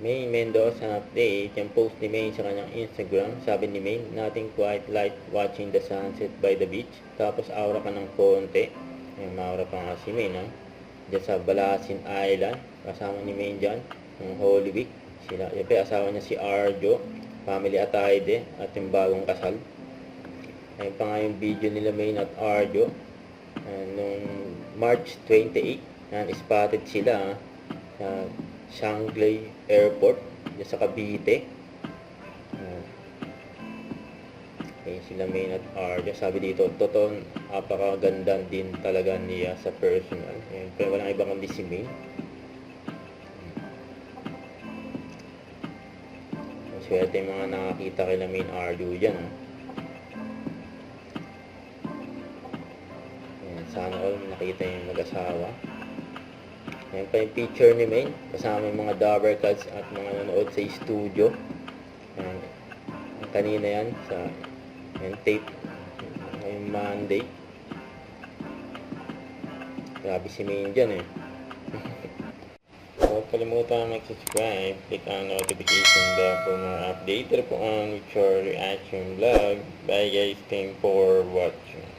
Maine Mendoza update. Yung post ni Maine sa kanyang Instagram. Sabi ni Maine, nothing quite like watching the sunset by the beach. Tapos aura ka ng konti. Ayun, maura pa nga si Maine, ha? Diyan sa Balasin Island. Kasama ni Maine dyan. Ng Holy Week. Sila, yung asawa niya si Arjo. Family Atayde. At yung bagong kasal. Ayun pa nga yung video nila Maine at Arjo. Nung March 28. Spotted sila, sa Shanghai Airport dyan sa Cavite. Okay, sila Maine at Arjo. Sabi dito, totoo, napakaganda din talaga niya sa personal. Pero walang iba kundi si Maine. Swerte yung mga nakakita kila Maine Arjo dyan. Sana all nakita yung mag-asawa. Ayan pa yung picture ni Maine. Kasama yung mga Dabber Cats at mga nanood sa studio. Ayan. Kanina yan sa tape. Yung Monday. Grabe si Maine dyan eh. Huwag kalimutan mag-subscribe. Click ang notification bell for more update po on with your reaction vlog. Bye guys. Thanks for watching.